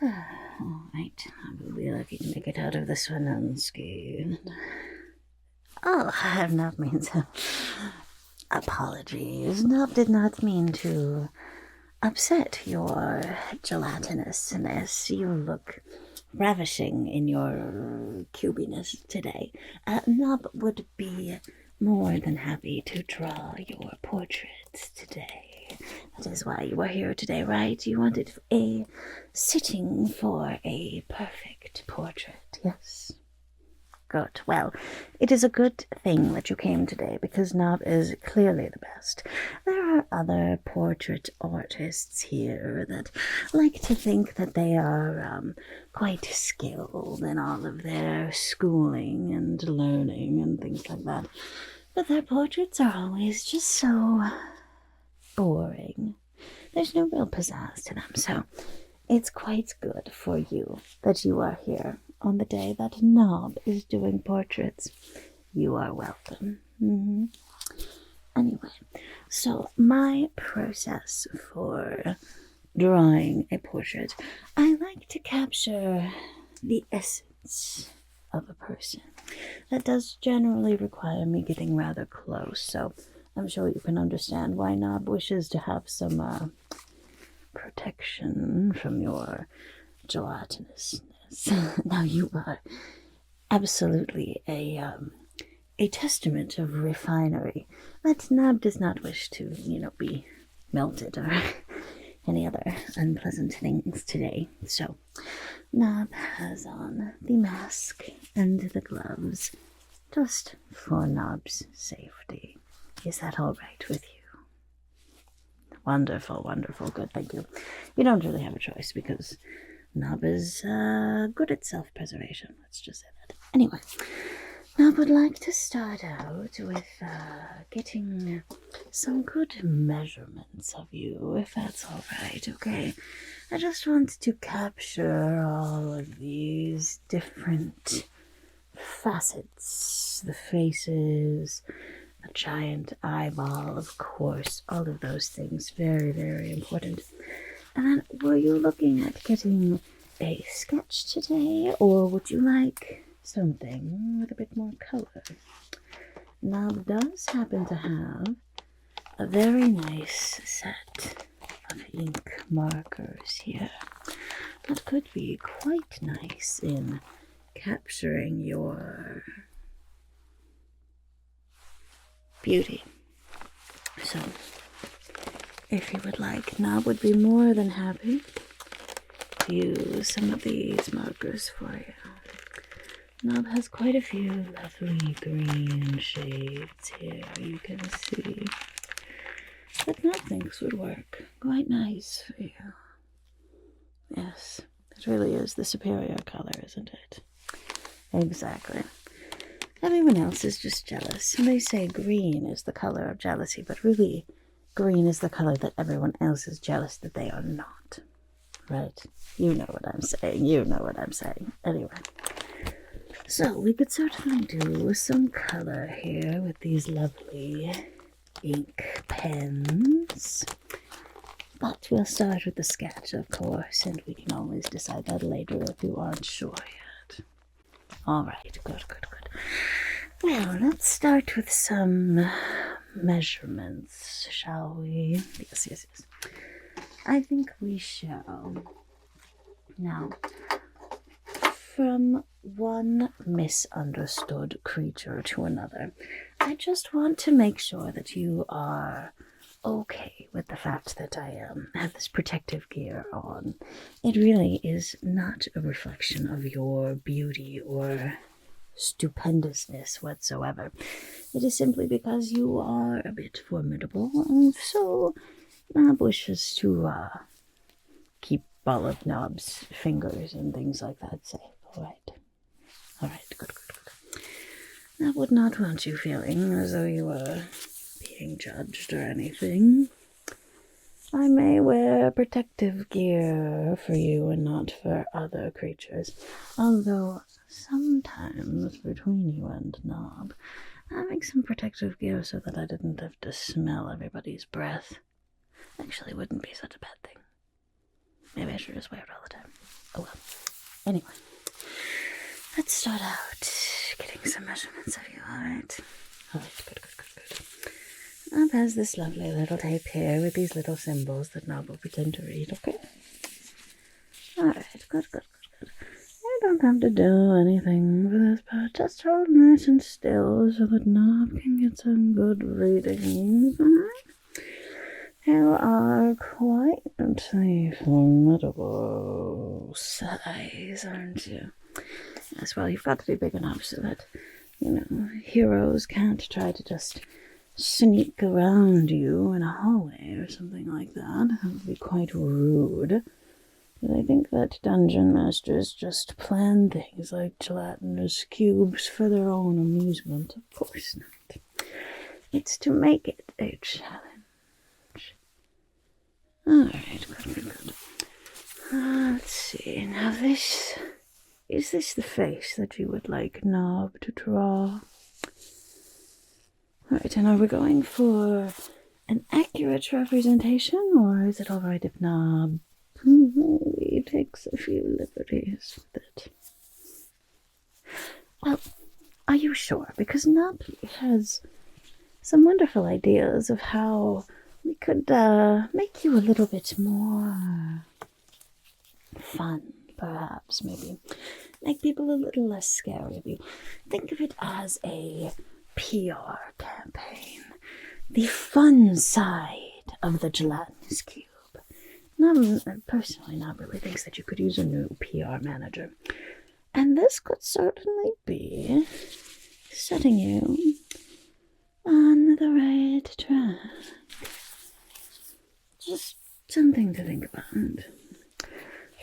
Alright, I will be lucky to make it out of this one unscathed. Oh, I have not mean to. Apologies. Knobb did not mean to upset your gelatinousness. You look ravishing in your cubiness today. Knobb would be more than happy to draw your portraits today. That is why you are here today, right? You wanted a sitting for a perfect portrait, yes? Good. Well, it is a good thing that you came today, because Knobb is clearly the best. There are other portrait artists here that like to think that they are quite skilled in all of their schooling and learning and things like that. But their portraits are always just so boring. There's no real pizzazz to them, so it's quite good for you that you are here on the day that Knobb is doing portraits. You are welcome. Anyway, so my process for drawing a portrait, I like to capture the essence of a person. That does generally require me getting rather close, so I'm sure you can understand why Knobb wishes to have some protection from your gelatinousness. Now you are absolutely a testament of refinery, but Knobb does not wish to, be melted or any other unpleasant things today. So Knobb has on the mask and the gloves, just for Knobb's safety. Is that all right with you? Wonderful, wonderful, good, thank you. You don't really have a choice, because Knobb is good at self-preservation, let's just say that. Anyway, Knobb would like to start out with getting some good measurements of you, if that's all right, okay? I just want to capture all of these different facets, the faces, the giant eyeball, of course, all of those things, very, very important. And then, were you looking at getting a sketch today, or would you like something with a bit more color? Knobb does happen to have a very nice set of ink markers here that could be quite nice in capturing your beauty. So, if you would like, Knobb would be more than happy to use some of these markers for you. Knobb has quite a few lovely green shades here, you can see, that Knobb thinks would work quite nice for you. Yes, it really is the superior color, isn't it? Exactly. Everyone else is just jealous, and they say green is the color of jealousy, but really, green is the color that everyone else is jealous that they are not. Right? You know what I'm saying. You know what I'm saying. Anyway. So, we could certainly do some color here with these lovely ink pens. But we'll start with the sketch, of course, and we can always decide that later if you aren't sure yet. Alright, good. Well, let's start with some measurements, shall we? Yes. I think we shall. Now, from one misunderstood creature to another, I just want to make sure that you are okay with the fact that I have this protective gear on. It really is not a reflection of your beauty or stupendousness whatsoever. It is simply because you are a bit formidable, and so Knobb wishes to keep all of Knobb's fingers and things like that safe. Alright, good. Knobb would not want you feeling as though you were being judged or anything. I may wear protective gear for you and not for other creatures, although sometimes between you and Knobb, having some protective gear so that I didn't have to smell everybody's breath actually wouldn't be such a bad thing. Maybe I should just wear it all the time. Oh well. Anyway, let's start out getting some measurements of you, alright? Alright, good. Knob has this lovely little tape here with these little symbols that Knob will pretend to read, okay? Alright, good. You don't have to do anything for this part. Just hold nice and still so that Knob can get some good readings, alright? You are quite a formidable size, aren't you? Yes, well, you've got to be big enough so that, heroes can't try to just sneak around you in a hallway or something like that. That would be quite rude. But I think that dungeon masters just plan things like gelatinous cubes for their own amusement. Of course not. It's to make it a challenge. Alright, good. Let's see. Now is this the face that you would like Knob to draw? Alright, and are we going for an accurate representation, or is it alright if Knob maybe takes a few liberties with it? Well, are you sure? Because Knob has some wonderful ideas of how we could make you a little bit more fun, perhaps, maybe. Make people a little less scary of you. Think of it as a PR campaign. The fun side of the gelatinous cube. Personally, Knob really thinks that you could use a new PR manager. And this could certainly be setting you on the right track. Just something to think about.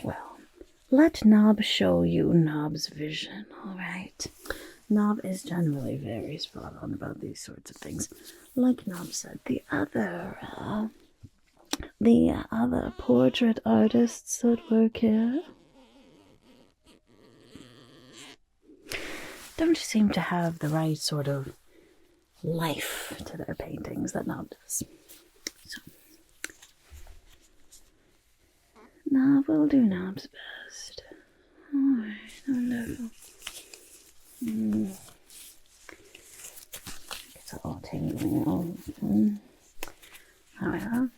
Well, let Knob show you Knob's vision, alright? Knob is generally very spot on about these sorts of things. Like Knob said, the other portrait artists that work here don't seem to have the right sort of life to their paintings that Knob does. So, Knob will do Knob's best. Alright, wonderful. It's all tingling all. However,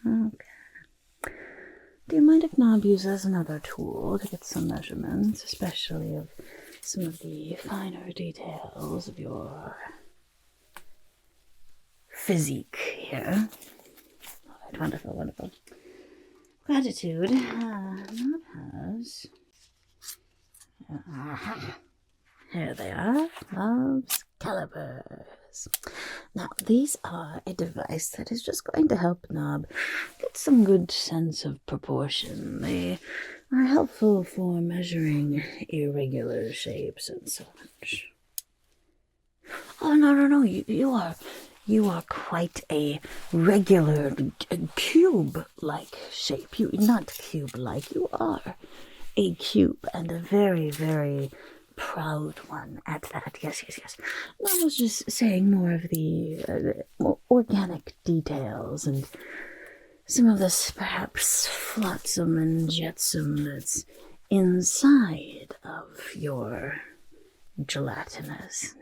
okay. Do you mind if Knob uses another tool to get some measurements, especially of some of the finer details of your physique here? Alright, wonderful. Gratitude. Knob has... Here they are. Knob's calipers. Now, these are a device that is just going to help Knob get some good sense of proportion. They are helpful for measuring irregular shapes and such. Oh, no. You are quite a regular cube-like shape. Not cube-like. You are a cube, and a very, very proud one at that. Yes. I was just saying more of the more organic details and some of this perhaps flotsam and jetsam that's inside of your gelatinousness.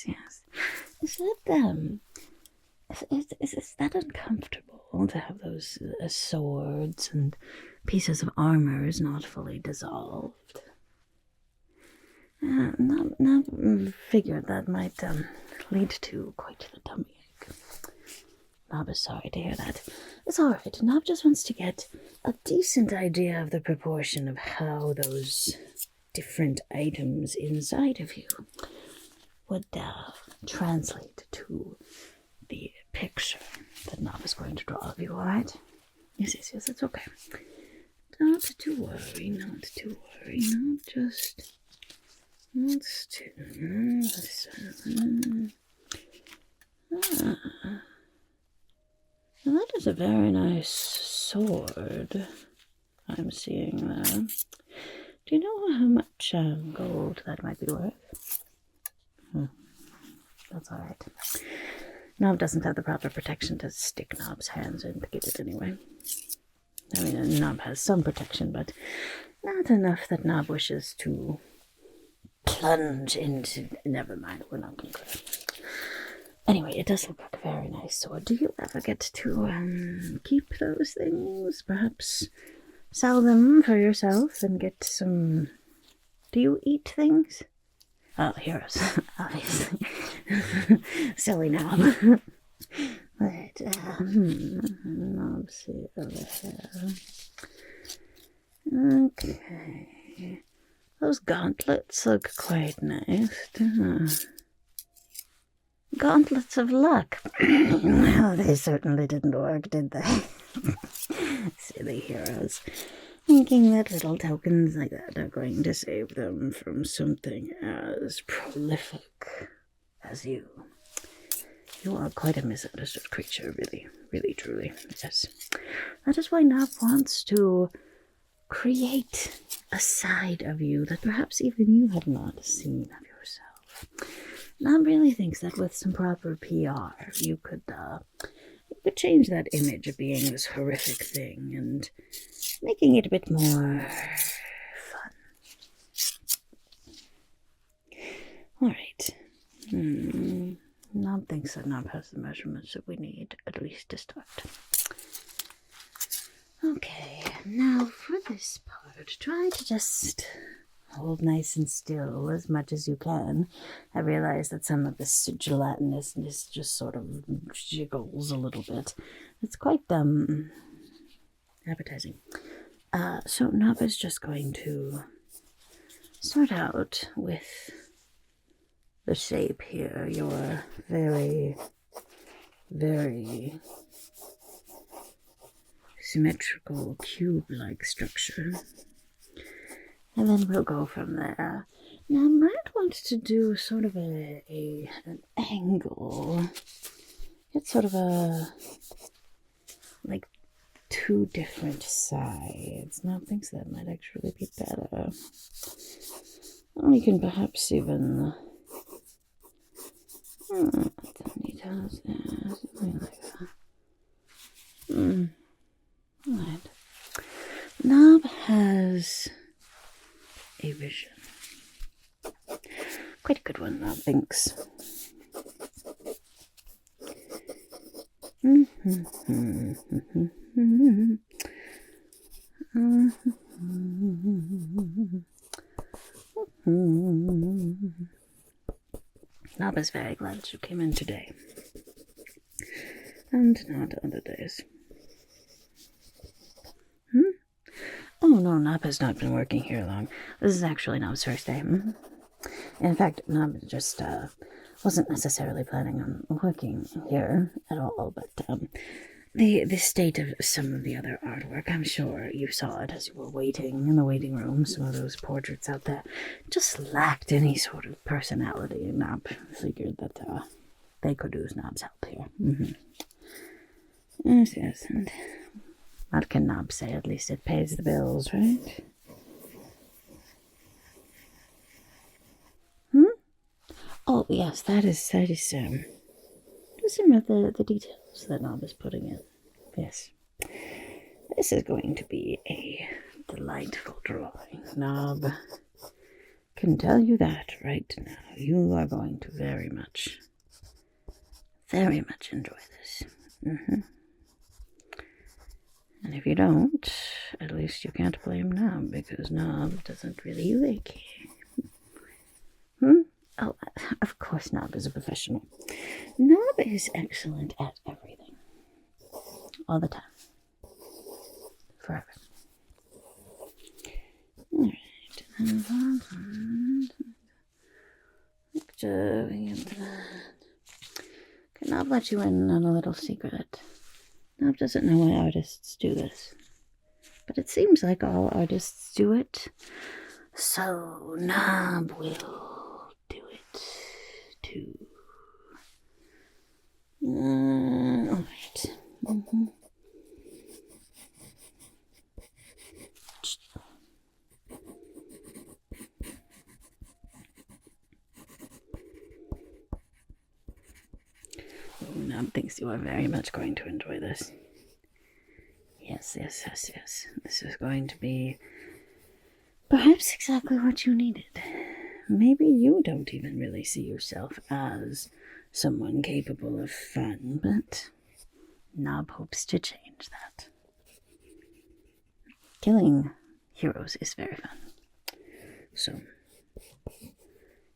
Yes. Is that uncomfortable to have those swords and pieces of armor is not fully dissolved? Knob figured that might lead to quite the tummy ache. Knob is sorry to hear that. It's alright. Knob just wants to get a decent idea of the proportion of how those different items inside of you would translate to the picture that Knob is going to draw of you, alright? Yes, it's okay. Not to worry. Knob just... Let's do this. Now that is a very nice sword I'm seeing there. Do you know how much gold that might be worth? That's alright. Knob doesn't have the proper protection to stick Knob's hands in to get it anyway. I mean, Knob has some protection, but not enough that Knob wishes to plunge into. Never mind, we're not going to go there. Anyway, it does look like a very nice sword. Do you ever get to keep those things? Perhaps sell them for yourself and get some. Do you eat things? Oh, here's obviously. Silly Knob. But, Knob's over here. Okay. Those gauntlets look quite nice, too. Gauntlets of luck. Well, they certainly didn't work, did they? Silly heroes. Thinking that little tokens like that are going to save them from something as prolific as you. You are quite a misunderstood creature, really, really, truly. Yes. That is why Knob wants to create a side of you that perhaps even you have not seen of yourself. Knob really thinks that with some proper PR, you could change that image of being this horrific thing and making it a bit more fun. All right. Knob thinks that Knob has the measurements that we need, at least to start. Okay, now for this part, try to just hold nice and still as much as you can. I realize that some of this gelatinousness just sort of jiggles a little bit. It's quite, appetizing. So Knob is just going to start out with the shape here, your very, very symmetrical cube-like structure. And then we'll go from there. Now I might want to do sort of an angle. Get sort of like two different sides. Now thinks that might actually be better. We can perhaps even something like that. Right. Knob has a vision. Quite a good one, Knob thinks. Knob is very glad that you came in today. And not other days. Oh, no, Knob has not been working here long. This is actually Knob's first day. In fact, Knob just wasn't necessarily planning on working here at all, but the state of some of the other artwork, I'm sure you saw it as you were waiting in the waiting room. Some of those portraits out there just lacked any sort of personality, and Knob figured that they could use Knob's help here. Yes, and what can Knob say? At least it pays the bills, right? Oh, yes, that is some of the details that Knob is putting in. Yes. This is going to be a delightful drawing. Knob can tell you that right now. You are going to very much enjoy this. And if you don't, at least you can't blame Knob, because Knob doesn't really like you. Oh, of course Knob is a professional. Knob is excellent at everything. All the time. Forever. Alright. Can Knob let you in on a little secret? Knob doesn't know why artists do this, but it seems like all artists do it, so Knob will do it too. Alright. Knob thinks you are very much going to enjoy this. Yes. Yes. This is going to be perhaps exactly what you needed. Maybe you don't even really see yourself as someone capable of fun, but Knobb hopes to change that. Killing heroes is very fun. So,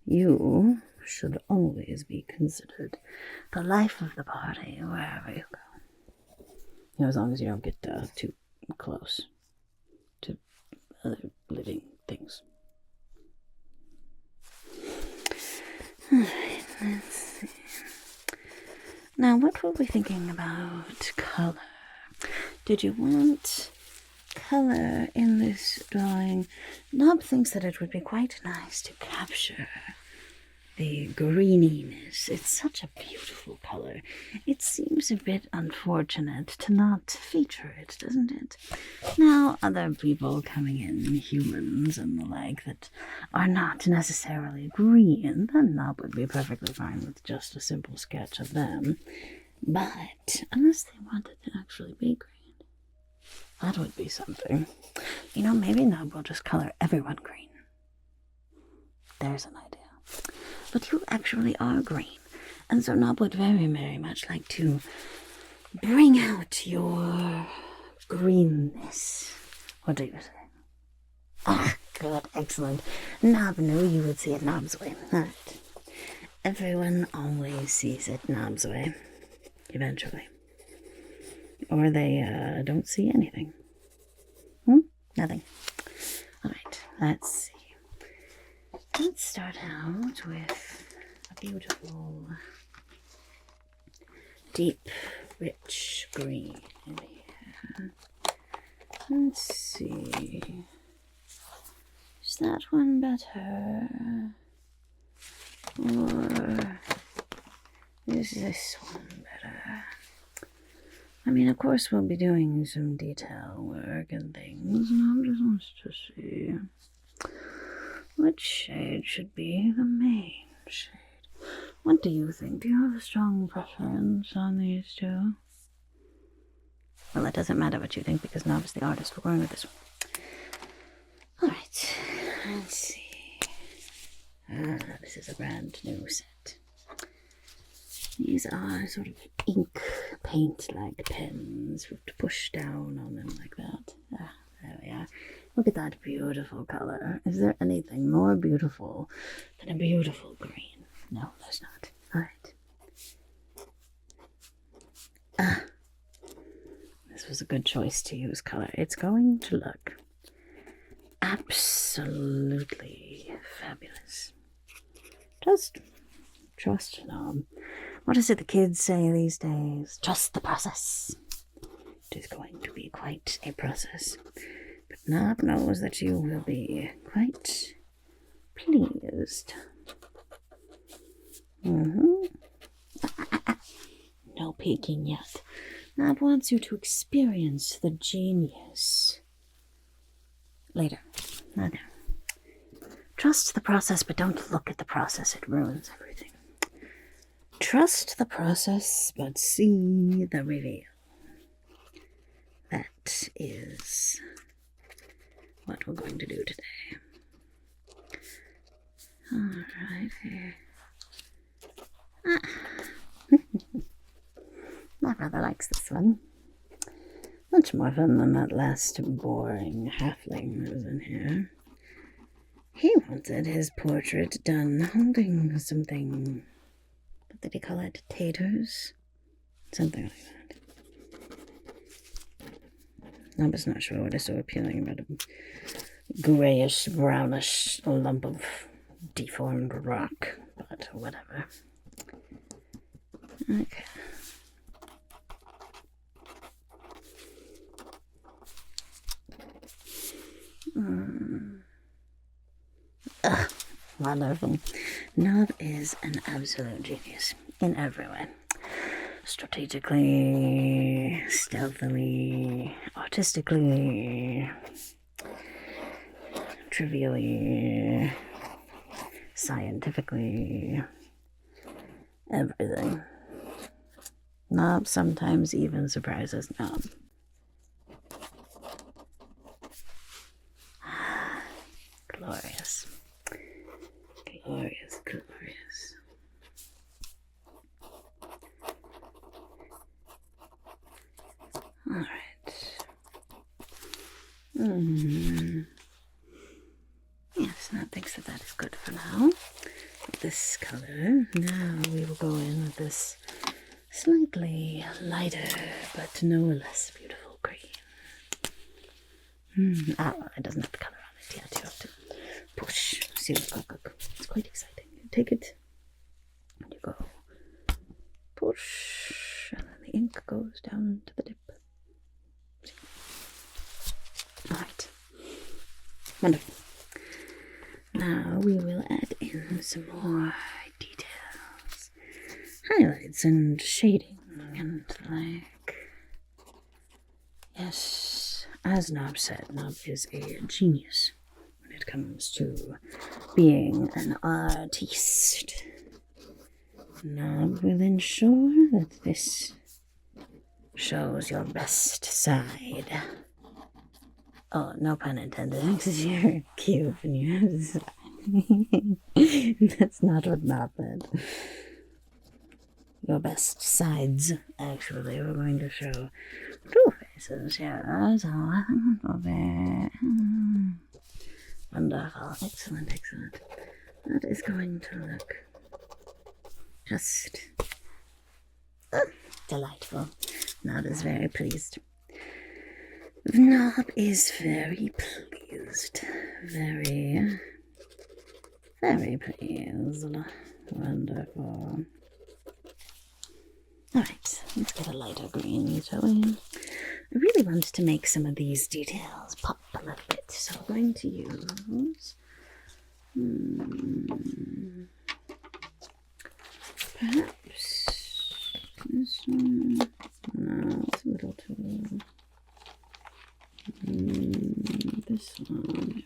you should always be considered the life of the party wherever you go. As long as you don't get too close to other living things. Alright, let's see. Now, what were we thinking about color? Did you want color in this drawing? Knobb thinks that it would be quite nice to capture the greeniness. It's such a beautiful color. It seems a bit unfortunate to not feature it, doesn't it? Now, other people coming in, humans and the like, that are not necessarily green, then Knobb would be perfectly fine with just a simple sketch of them. But, unless they wanted to actually be green, that would be something. Maybe Knobb will just color everyone green. There's an idea. But you actually are green, and so Knobb would very, very much like to bring out your greenness. What do you say? Ah, good, excellent. Knobb knew you would see it Knobb's way. All right. Everyone always sees it Knobb's way, eventually. Or they don't see anything. Nothing. All right, let's see. Let's start out with a beautiful, deep, rich green in here. Let's see. Is that one better? Or is this one better? I mean, of course, we'll be doing some detail work and things, and I just want to see which shade should be the main shade. What do you think? Do you have a strong preference on these two? Well, it doesn't matter what you think because Knobb is the artist. We're going with this one. Alright, let's see. This is a brand new set. These are sort of ink paint-like pens. We have to push down on them like that. There we are. Look at that beautiful color. Is there anything more beautiful than a beautiful green? No, there's not. Alright. This was a good choice to use color. It's going to look absolutely fabulous. Just trust Knobb. What is it the kids say these days? Trust the process. It is going to be quite a process. But Knobb knows that you will be quite pleased. No peeking yet. Knobb wants you to experience the genius later. Not now. Trust the process, but don't look at the process. It ruins everything. Trust the process, but see the reveal. That is what we're going to do today. Alright, here. My brother likes this one. Much more fun than that last boring halfling that was in here. He wanted his portrait done holding something. What did he call it? Taters? Something like that. I was not sure what is so appealing about a grayish, brownish lump of deformed rock, but whatever. Okay. Wonderful. Knobb is an absolute genius in every way. Strategically, stealthily, artistically, trivially, scientifically, everything. Knobb sometimes even surprises Knobb. glorious. Glorious, glorious. All right. Yes, that thinks that is good for now. This color. Now we will go in with this slightly lighter but no less beautiful green. It doesn't have the color on it yet. You have to push. See, it's quite exciting. You take it and you go push, and then the ink goes down to the tip. See? All right. Wonderful. Now we will add in some more details, highlights and shading, and yes, as Knobb said, Knobb is a genius when it comes to being an artiste. Knobb will ensure that this shows your best side. Oh, no pun intended, because you're cute and you're that's not what Knobb meant. Your best sides, actually. We're going to show two faces here. So, wonderful. Excellent, excellent. That is going to look just delightful. Knobb is very pleased. Knobb is very pleased. Very, very pleased. Wonderful. Alright, let's get a lighter green, shall we? I really want to make some of these details pop a little bit, so I'm going to use perhaps this one. No, it's a little too. This one.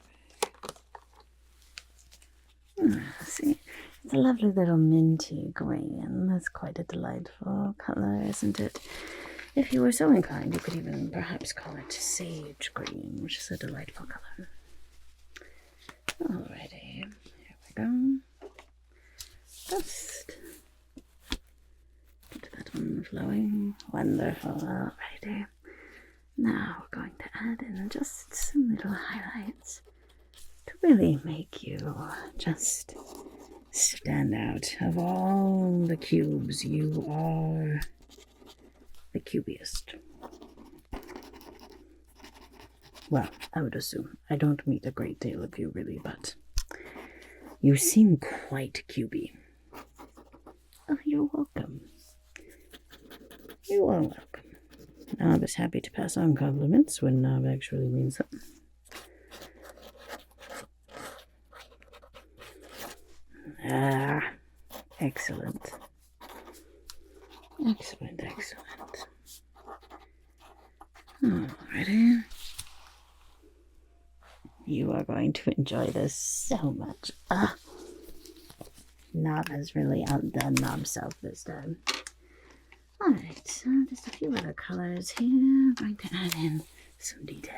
See, it's a lovely little minty green. That's quite a delightful color, isn't it? If you were so inclined, you could even perhaps call it sage green, which is a delightful color. Alrighty, here we go. Just get that one flowing. Wonderful. Alrighty. Now we're going to add in just some little highlights to really make you just stand out. Of all the cubes, you are the cubiest. Well, I would assume. I don't meet a great deal of you, really, but you seem quite cubey. Oh, you're welcome. You are welcome. Knobb is happy to pass on compliments when Knobb actually means them. Excellent. Excellent, excellent. Alrighty. You are going to enjoy this so much. Knobb has really outdone Knobbself this time. Alright, so just a few other colors here. I'm going to add in some details.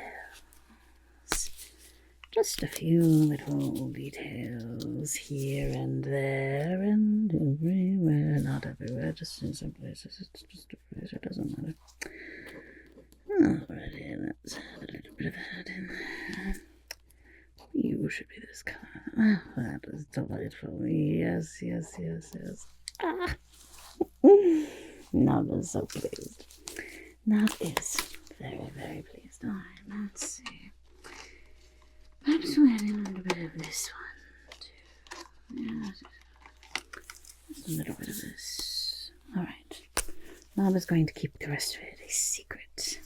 Just a few little details here and there and everywhere. Not everywhere, just in some places. It's just a place, it doesn't matter. Alrighty, let's add a little bit of that in there. You should be this color. Oh, that is delightful. Yes, yes, yes, yes. Knobb is so pleased. Knobb is very, very pleased. Alright, let's see. Perhaps we'll add in a little bit of this one, too. Yeah, just a little bit of this. Alright. Knobb is going to keep the rest of it a secret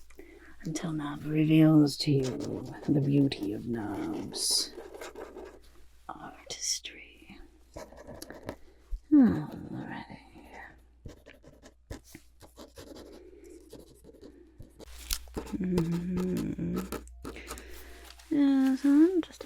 until Knobb reveals to you the beauty of Knobb's artistry. Alrighty. Yeah, so I'm just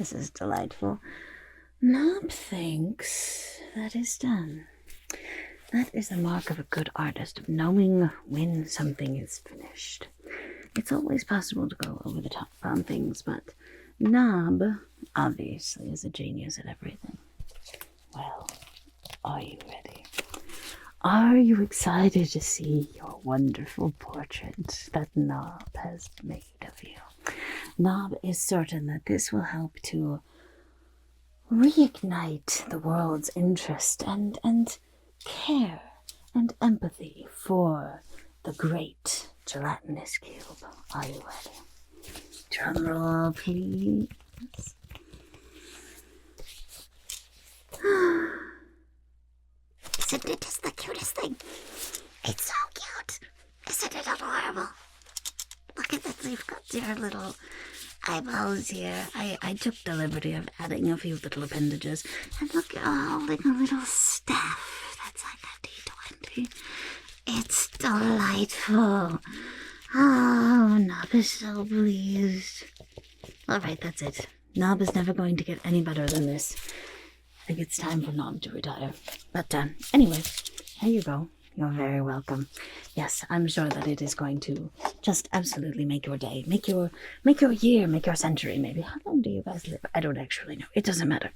This is delightful. Knobb thinks that is done. That is the mark of a good artist, of knowing when something is finished. It's always possible to go over the top on things, but Knobb obviously is a genius at everything. Well, are you ready? Are you excited to see your wonderful portrait that Knobb has made of you? Knobb is certain that this will help to reignite the world's interest and care and empathy for the great gelatinous cube. Are you ready? Drum roll, please. Isn't it just the cutest thing? It's so cute. Isn't it adorable? Look at this. We've got your little eyeballs here. I took the liberty of adding a few little appendages. And look, like a little staff. That's like a D20. It's delightful. Oh, Knobb is so pleased. Alright, that's it. Knobb is never going to get any better than this. I think it's time for Knobb to retire. But anyway, here you go. You're very welcome. Yes, I'm sure that it is going to just absolutely make your day, make your year, make your century, maybe. How long do you guys live? I don't actually know. It doesn't matter.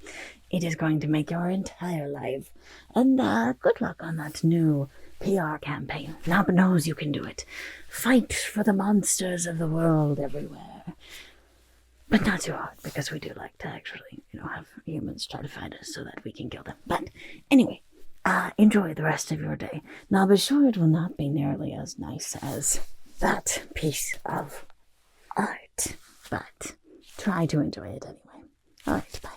It is going to make your entire life. And good luck on that new PR campaign. Knobb knows you can do it. Fight for the monsters of the world everywhere. But not too hard, because we do like to actually, have humans try to find us so that we can kill them. But anyway, enjoy the rest of your day. Now, be sure it will not be nearly as nice as that piece of art, but try to enjoy it anyway. All right, bye.